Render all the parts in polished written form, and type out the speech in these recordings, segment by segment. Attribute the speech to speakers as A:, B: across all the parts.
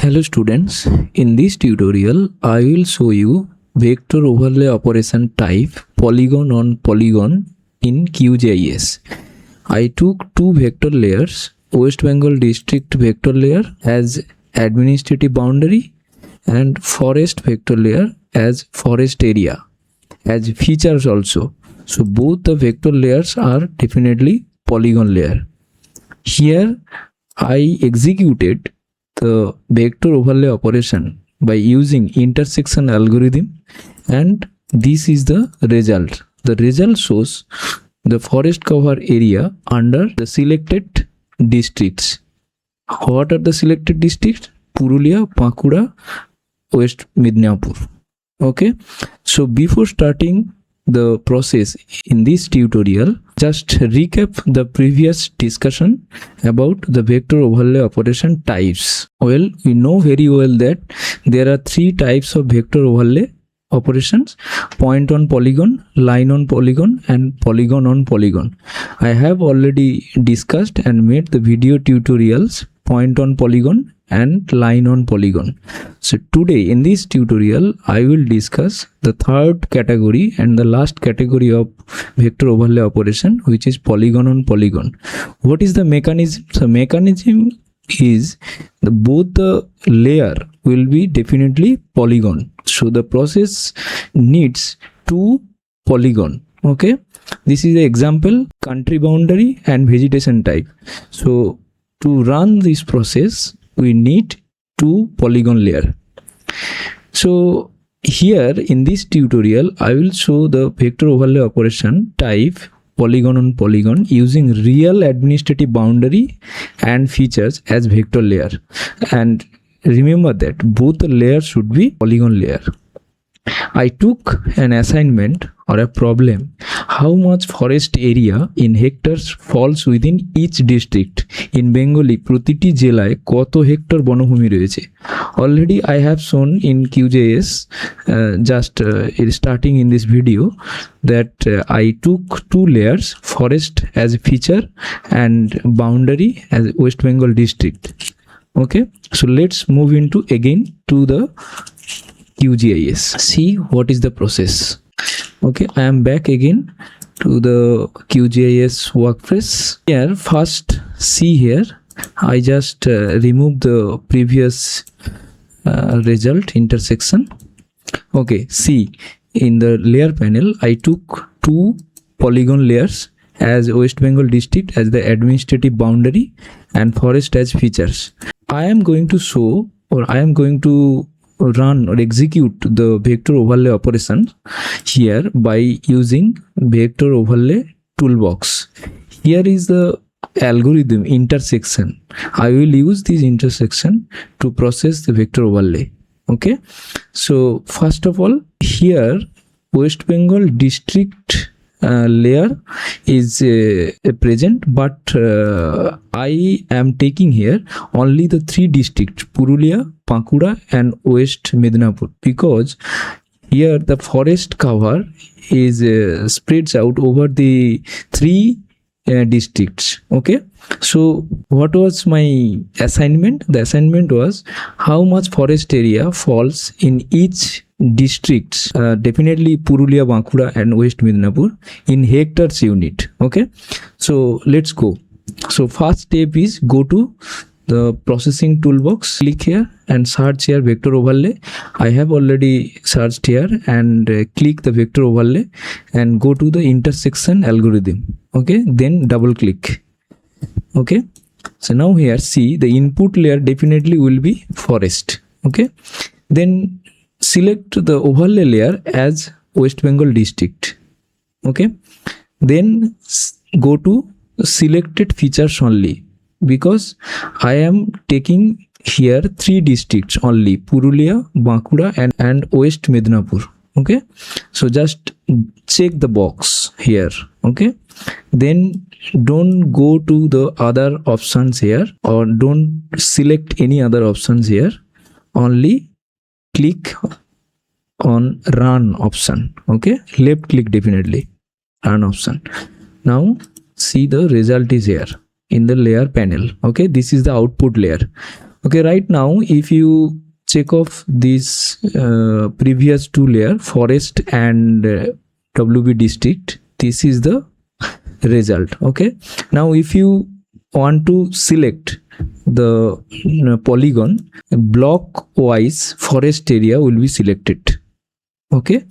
A: Hello students, in this tutorial I will show you vector overlay operation type Polygon-on-Polygon in QGIS. I took two vector layers, West Bengal district vector layer as administrative boundary and forest vector layer as forest area as features also. So both the vector layers are definitely polygon layer. Here I executed the vector overlay operation by using intersection algorithm, and this is the result. The result shows the forest cover area under the selected districts. What are the selected districts? Purulia, Bankura, West Midnapur. Okay, so before starting the process in this tutorial, just recap the previous discussion about the vector overlay operation types. Well, we know very well that there are three types of vector overlay operations: point on polygon, line on polygon, and polygon on polygon. I have already discussed and made the video tutorials point on polygon and line on polygon. So today in this tutorial I will discuss the third category and the last category of vector overlay operation, which is polygon on polygon. What is the mechanism? The mechanism is both the layer will be definitely polygon. So the process needs two polygon. Okay, this is the example: country boundary and vegetation type. So to run this process we need two polygon layer. So here in this tutorial I will show the vector overlay operation type polygon on polygon using real administrative boundary and features as vector layer. And remember that both the layers should be polygon layer. I took an assignment or a problem: how much forest area in hectares falls within each district. In Bengali, প্রতিটি জেলায় কত hectare বনভূমি রয়েছে? Already I have shown in QGIS starting in this video that I took two layers, forest as a feature and boundary as West Bengal district. Okay, so let's move into again to the QGIS. See what is the process. Okay, I am back again to the QGIS workspace. Here first see here I just remove the previous result intersection. Okay, see in the layer panel I took two polygon layers as West Bengal district as the administrative boundary and forest as features. I am going to show, or I am going to run or execute the vector overlay operation here by using vector overlay toolbox. Here is the algorithm intersection. I will use this intersection to process the vector overlay. Okay, so first of all, here West Bengal district layer is present, but I am taking here only the three districts: Purulia, Bankura and West Midnapur, because here the forest cover is spreads out over the three districts. Okay, so what was my assignment? The assignment was how much forest area falls in each districts, definitely Purulia, Bankura and West Midnapur, in hectares unit. Okay, so let's go. So first step is go to the processing toolbox, click here and search here vector overlay. I have already searched here and click the vector overlay and go to the intersection algorithm. Okay, then double click. Okay, so now here see the input layer definitely will be forest. Okay, then select the overlay layer as West Bengal district. Okay, then go to selected features only, because I am taking here three districts only: Purulia, Bankura and West Midnapur. Okay, so just check the box here. Okay, then don't go to the other options here, or don't select any other options here, only click on run option. Okay, left click definitely, run option. Now see the result is here in the layer panel. Okay, this is the output layer. Okay, right now if you check off these previous two layer, forest and WB district, this is the result. Okay, now if you want to select the polygon, block wise forest area will be selected. Okay,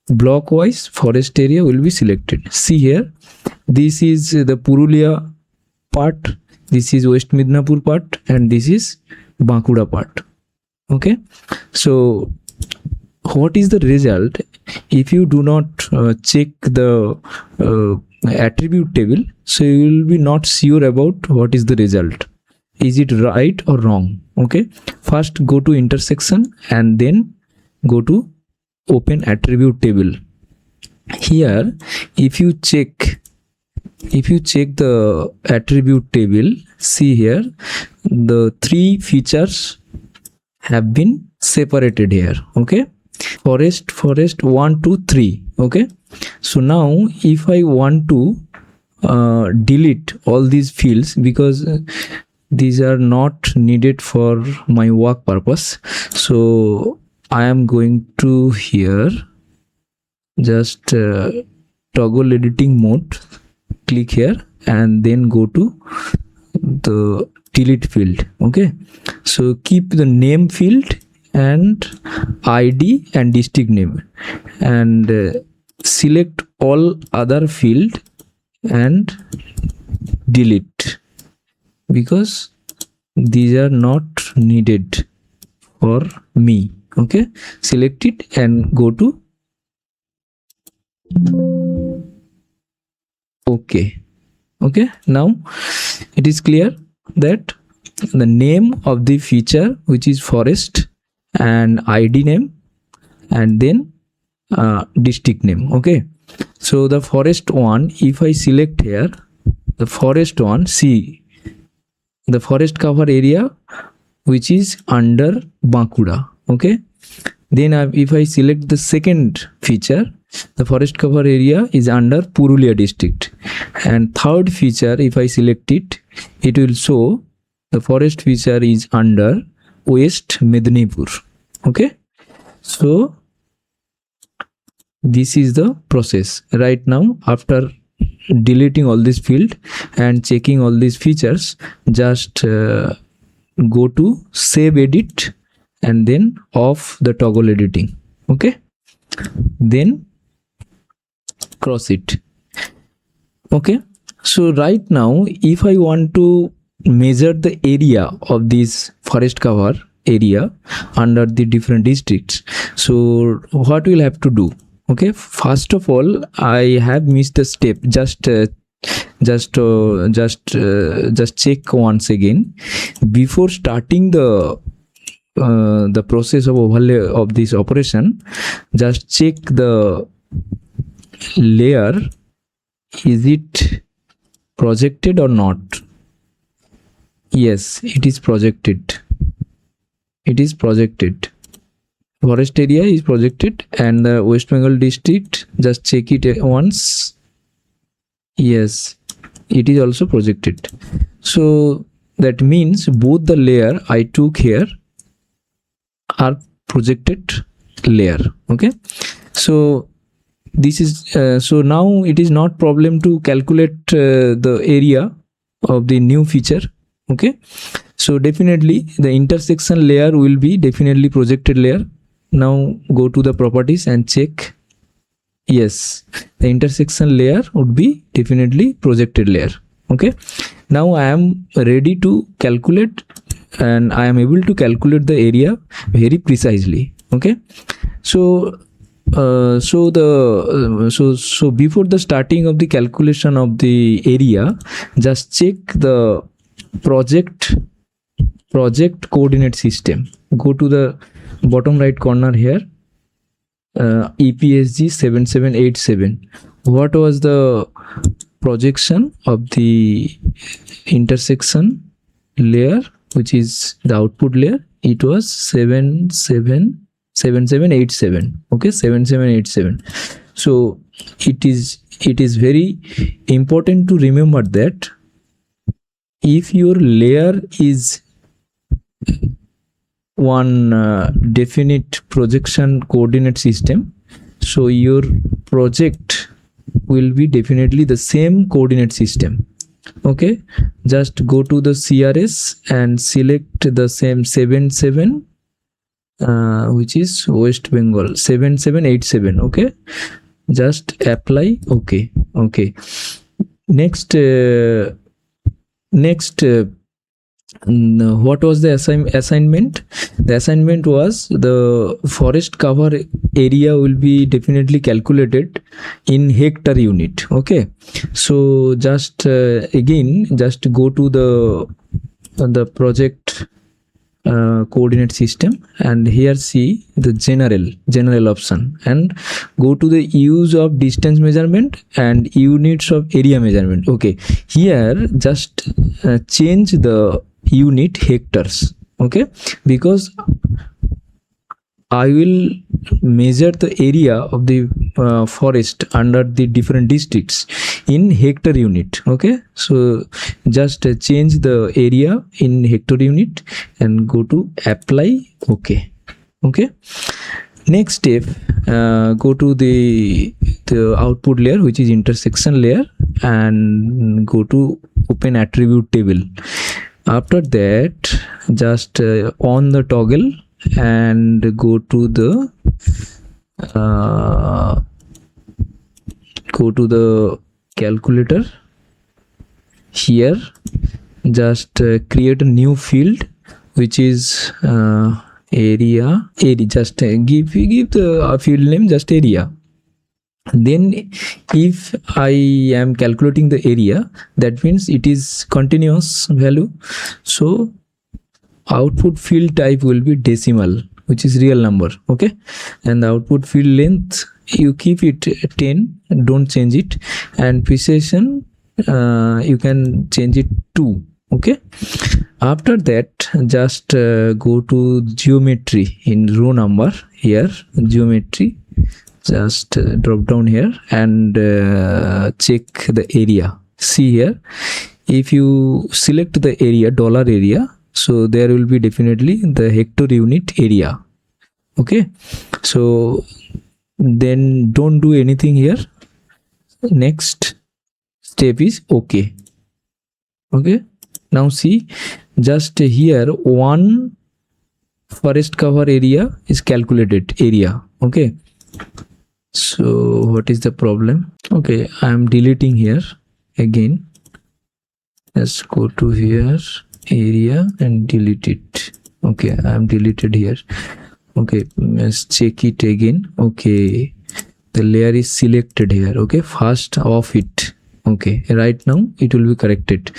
A: block wise forest area will be selected. See here, this is the Purulia part, this is West Midnapur part, and this is Bankura part. Okay, so what is the result if you do not check the attribute table? So you will be not sure about what is the result, is it right or wrong. Okay, first go to intersection and then go to open attribute table. Here if you check the attribute table, see here the three features have been separated here. Okay, forest 1 2 3. Okay, so now if I want to delete all these fields, because these are not needed for my work purpose, so I am going to here just toggle editing mode, click here and then go to the delete field. Okay, so keep the name field and ID and district name, and select all other field and delete, because these are not needed for me. Okay, select it and go to OK. Okay, now it is clear that the name of the feature, which is forest, and ID name, and then district name. Okay, so the forest one, if I select here the forest one, see the forest cover area which is under Bankura. Okay, then if I select the second feature, the forest cover area is under Purulia district, and third feature if I select it, it will show the forest feature is under West Mednipur. Okay, so this is the process. Right now, after deleting all this field and checking all these features, just go to save edit and then off the toggle editing. Okay, then cross it. Okay, so right now if I want to measure the area of this forest cover area under the different districts, so what we'll have to do? Okay, first of all, I have missed the step. Just check once again before starting the process of overlay of this operation. Just check the layer, is it projected or not? Yes, it is projected. It is projected. Forest area is projected, and the West Bengal district, just check it once. Yes, it is also projected. So that means both the layer I took here are projected layer. Okay, so this is so now it is not problem to calculate the area of the new feature. Okay, so definitely the intersection layer will be definitely projected layer. Now go to the properties and check. Yes, the intersection layer would be definitely projected layer. Okay, now I am ready to calculate, and I am able to calculate the area very precisely. Okay, so so before the starting of the calculation of the area, just check the project coordinate system. Go to the bottom right corner here, EPSG 7787. What was the projection of the intersection layer, which is the output layer? It was 7787. Okay, 7787. So it is very important to remember that if your layer is one definite projection coordinate system, so your project will be definitely the same coordinate system. Okay, just go to the CRS and select the same 77 which is West Bengal 7787. Okay, just apply. Okay. Next what was the assignment? The assignment was the forest cover area will be definitely calculated in hectare unit. Okay, so just again just go to the project coordinate system, and here see the general option, and go to the use of distance measurement and units of area measurement. Okay, here just change the unit hectares. Okay, because I will measure the area of the forest under the different districts in hectare unit. Okay, so just change the area in hectare unit and go to apply. Okay. Next step, go to the output layer, which is intersection layer, and go to open attribute table. After that, just on the toggle and go to the calculator. Here just create a new field, which is area. Just give the field name just area. Then if I am calculating the area, that means it is continuous value, so output field type will be decimal, which is real number. Okay, and the output field length you keep it 10, don't change it, and precision you can change it 2. Okay, after that just go to geometry in row number. Here geometry, just drop down here and check the area. See here, if you select the area dollar area, so there will be definitely the hectare unit area. Okay, so then don't do anything here. Next step is okay. Now see, just here one forest cover area is calculated area. Okay, so what is the problem? Okay, I am deleting here again. Let's go to here area and delete it. Okay, I am deleted here. Okay, let's check it again. Okay, the layer is selected here. Okay, first off it. Okay, right now it will be corrected.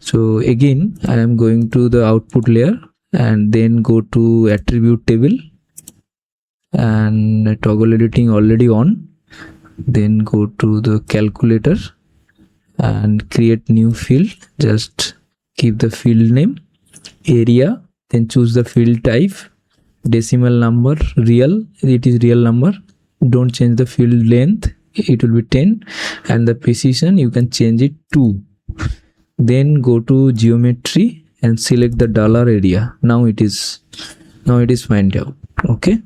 A: So again I am going to the output layer and then go to attribute table, and toggle editing already on. Then go to the calculator and create new field. Just keep the field name area, then choose the field type decimal number, real, it is real number. Don't change the field length, it will be 10, and the precision you can change it 2. Then go to geometry and select the dollar area. Now it is find out. Okay,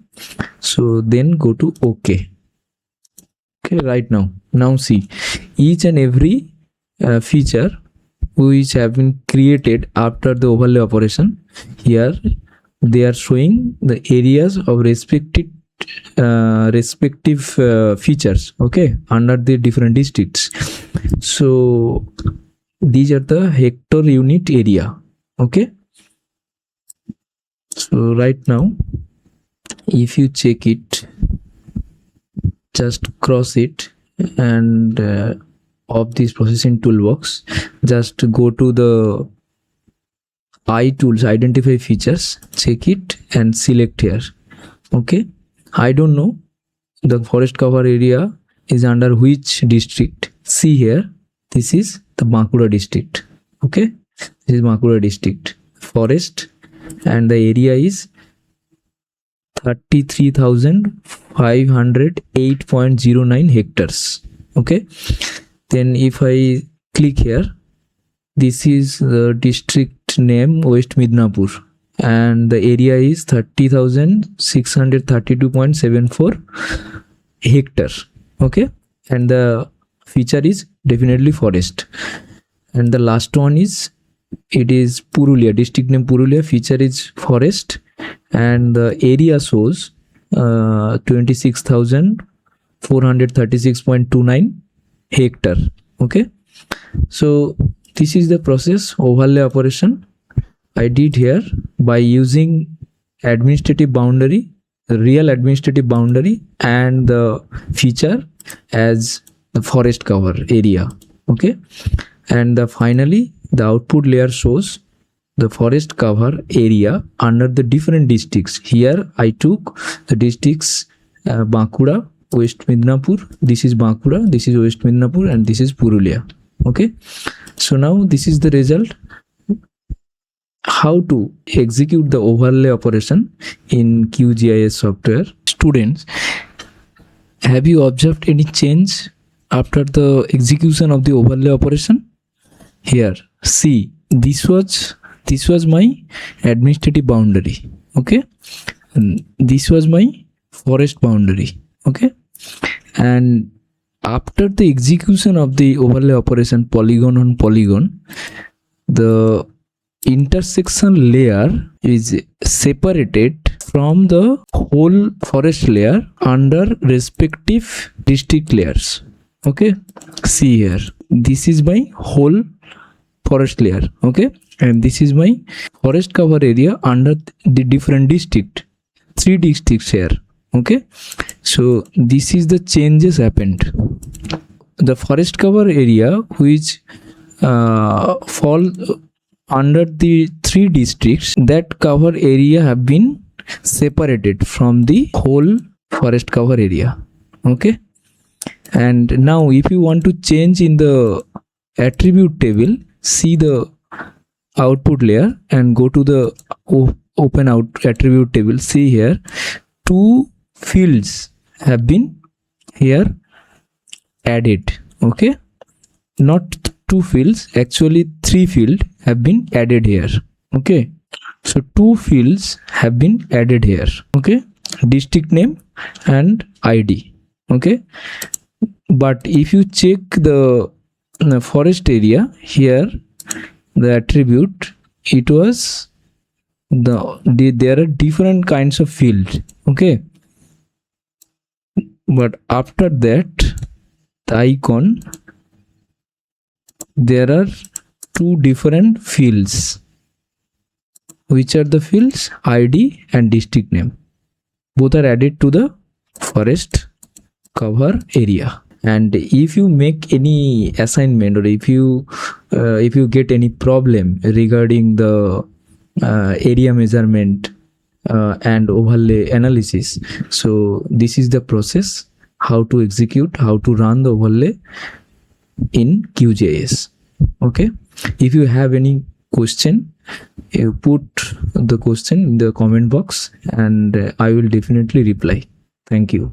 A: so then go to okay. Right now see, each and every feature which have been created after the overlay operation, here they are showing the areas of respective features. Okay, under the different districts. So these are the hectare unit area. Okay, so right now if you check it, just cross it and of this processing toolbox, just go to the I tools, identify features, check it and select here. Okay, I don't know the forest cover area is under which district. See here, this is the Bankura district. Okay, this is Bankura district forest, and the area is 33,508.09 hectares. Okay, then if I click here, this is the district name West Midnapur. and the area is 30,632.74 hectares. Okay, and the feature is definitely forest. And the last one is, it is Purulia, district name Purulia, feature is forest, and the area shows 26,436.29 hectare. Okay, so this is the process overlay operation I did here by using administrative boundary, the real administrative boundary, and the feature as the forest cover area. Okay, and finally the output layer shows the forest cover area under the different districts. Here I took the districts Bankura, West Midnapur, this is Bankura, this is West Midnapur, and this is Purulia. Okay, so now this is the result. How to execute the overlay operation in QGIS software. Students, have you observed any change after the execution of the overlay operation? Here, see, this was my administrative boundary. Okay, and this was my forest boundary. Okay, and after the execution of the overlay operation polygon on polygon, the intersection layer is separated from the whole forest layer under respective district layers. Okay, see here, this is my whole forest layer. Okay, and this is my forest cover area under the different district, 3 districts here. Okay, so this is the changes happened. The forest cover area which fall under the 3 districts, that cover area have been separated from the whole forest cover area. Okay, and now if you want to change in the attribute table, see the output layer and go to the open out attribute table. See here, 2 fields have been here added. Okay, not 2 fields, actually 3 fields have been added here. Okay, so 2 fields have been added here. Okay, district name and ID. Okay, but if you check the forest area, here the attribute, it was there are different kinds of fields. Okay, but after that, the icon, there are 2 different fields. Which are the fields? ID and district name. Both are added to the forest cover area. And if you make any assignment, or if you get any problem regarding the area measurement and overlay analysis, so this is the process how to execute, how to run the overlay in QGIS. Okay, if you have any question, you put the question in the comment box and I will definitely reply. Thank you.